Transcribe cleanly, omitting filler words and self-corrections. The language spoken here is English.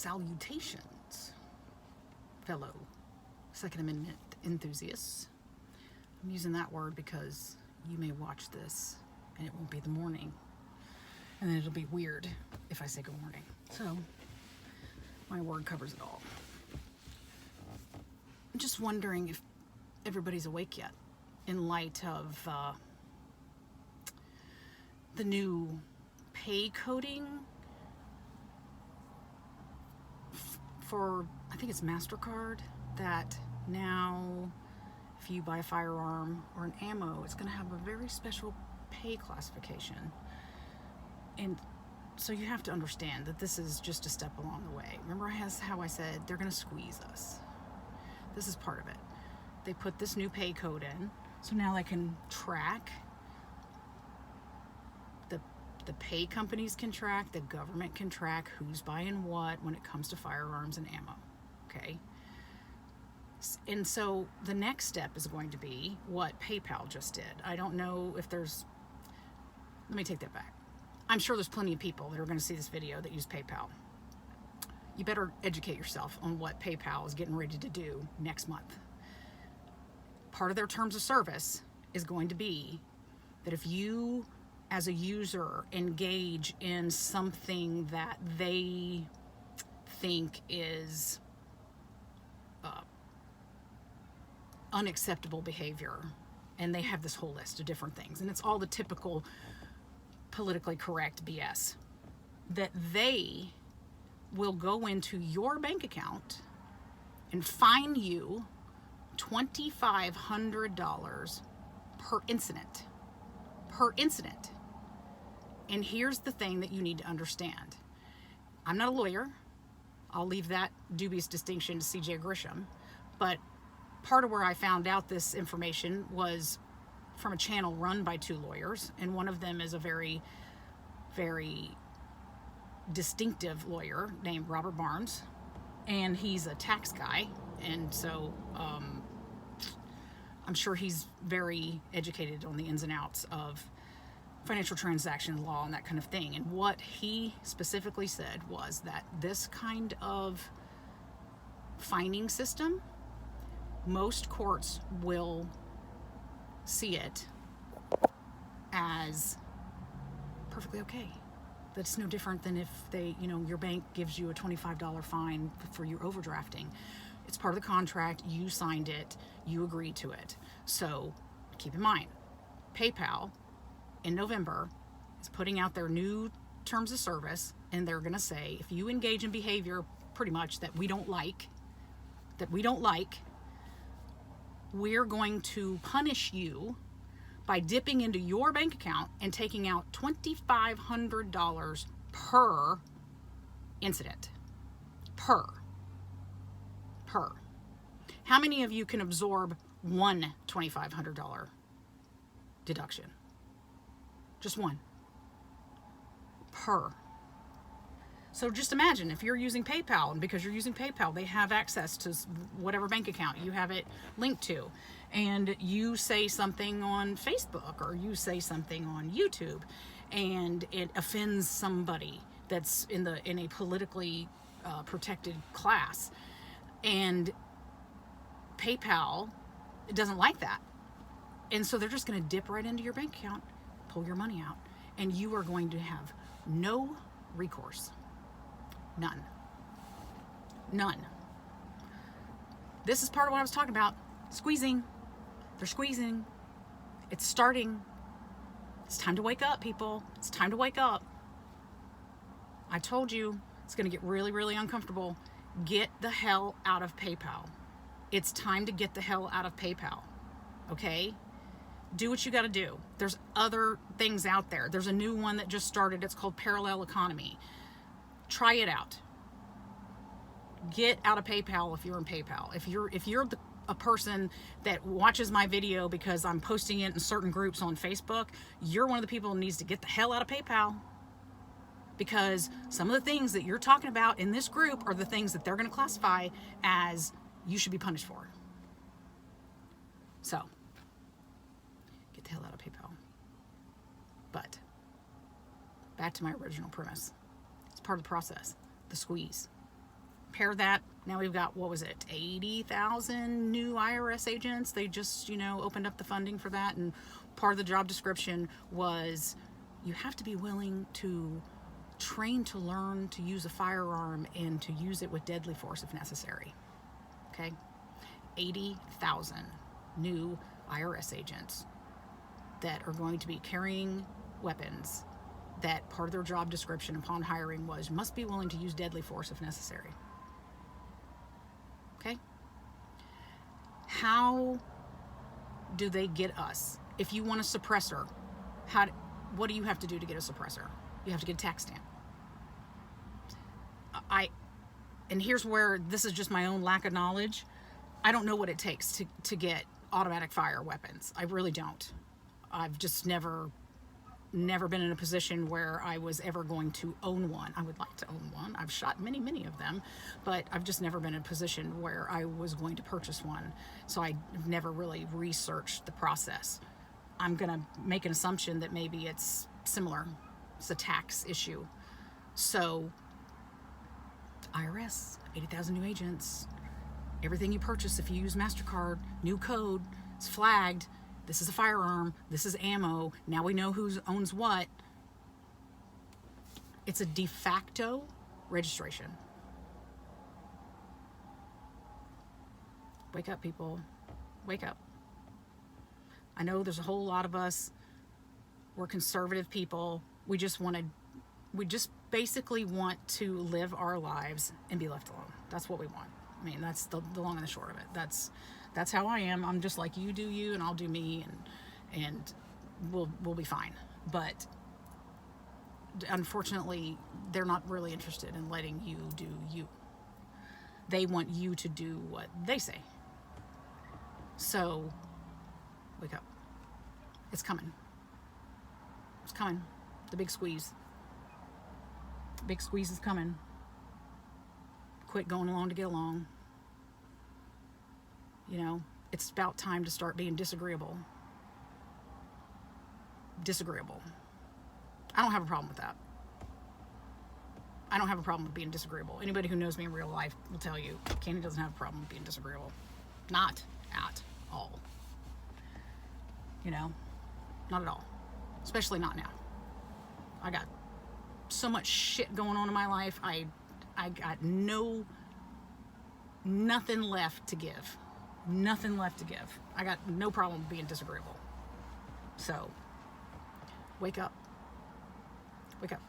Salutations, fellow Second Amendment enthusiasts. I'm using that word because you may watch this and it won't be the morning, and then it'll be weird if I say good morning. So my word covers it all. I'm just wondering if everybody's awake yet in light of the new pay coding for, I think it's MasterCard, that now if you buy a firearm or an ammo, it's going to have a very special pay classification. And so you have to understand that this is just a step along the way. Remember how I said they're going to squeeze us? This is part of it. They put this new pay code in, so now they can track. The pay companies can track, the government can track who's buying what when it comes to firearms and ammo, okay? And so the next step is going to be what PayPal just did. I don't know if there's, let me take that back. I'm sure there's plenty of people that are going to see this video that use PayPal. You better educate yourself on what PayPal is getting ready to do next month. Part of their terms of service is going to be that if you as a user engage in something that they think is unacceptable behavior, and they have this whole list of different things, and it's all the typical politically correct BS, that they will go into your bank account and fine you $2,500 per incident. Per incident. And here's the thing that you need to understand. I'm not a lawyer. I'll leave that dubious distinction to C.J. Grisham. But part of where I found out this information was from a channel run by two lawyers. And one of them is a very, very distinctive lawyer named Robert Barnes. And he's a tax guy. And so I'm sure he's very educated on the ins and outs of financial transaction law and that kind of thing. And what he specifically said was that this kind of fining system, most courts will see it as perfectly okay. That's no different than if they, your bank gives you a $25 fine for your overdrafting. It's part of the contract. You signed it. You agreed to it. So keep in mind, PayPal in November is putting out their new terms of service, and they're going to say, if you engage in behavior pretty much that we don't like, we're going to punish you by dipping into your bank account and taking out $2,500 per incident. Per. How many of you can absorb one $2,500 deduction? Just one. Per. So just imagine if you're using PayPal, and because you're using PayPal, they have access to whatever bank account you have it linked to, and you say something on Facebook or you say something on YouTube, and it offends somebody that's in a politically protected class, and PayPal doesn't like that, and so they're just going to dip right into your bank account, pull your money out, and you are going to have no recourse. None. This is part of what I was talking about. Squeezing. They're squeezing. It's starting. It's time to wake up, people. It's time to wake up. I told you it's going to get really, really uncomfortable. Get the hell out of PayPal. It's time to get the hell out of PayPal. Okay? Do what you got to do. There's other things out there. There's a new one that just started. It's called Parallel Economy. Try it out. Get out of PayPal if you're in PayPal. If you're a person that watches my video because I'm posting it in certain groups on Facebook, you're one of the people who needs to get the hell out of PayPal, because some of the things that you're talking about in this group are the things that they're going to classify as you should be punished for. So get the hell out of PayPal. But back to my original premise. It's part of the process, the squeeze. Pair that, now we've got, what was it, 80,000 new IRS agents. They just, opened up the funding for that, and part of the job description was you have to be willing to train to learn to use a firearm and to use it with deadly force if necessary. Okay? 80,000 new IRS agents that are going to be carrying weapons, that part of their job description upon hiring was must be willing to use deadly force if necessary. Okay? How do they get us? If you want a suppressor, what do you have to do to get a suppressor? You have to get a tax stamp. And here's where this is just my own lack of knowledge. I don't know what it takes to get automatic fire weapons. I really don't. I've just never been in a position where I was ever going to own one. I would like to own one. I've shot many of them, but I've just never been in a position where I was going to purchase one. So I've never really researched the process. I'm going to make an assumption that maybe it's similar. It's a tax issue. So IRS, 80,000 new agents. Everything you purchase, if you use MasterCard, new code, it's flagged. This is a firearm. This is ammo. Now we know who owns what. It's a de facto registration. Wake up, people. Wake up. I know there's a whole lot of us. We're conservative people. We just basically want to live our lives and be left alone. That's what we want. I mean, that's the long and the short of it. That's how I am. I'm just like, you do you and I'll do me, and we'll be fine. But unfortunately, they're not really interested in letting you do you. They want you to do what they say. So wake up. It's coming. It's coming. The big squeeze. The big squeeze is coming. Quit going along to get along. It's about time to start being disagreeable. Disagreeable. I don't have a problem with that. I don't have a problem with being disagreeable. Anybody who knows me in real life will tell you, Candy doesn't have a problem with being disagreeable. Not at all. Not at all. Especially not now. I got so much shit going on in my life. I got nothing left to give. Nothing left to give. I got no problem being disagreeable. So, wake up. Wake up.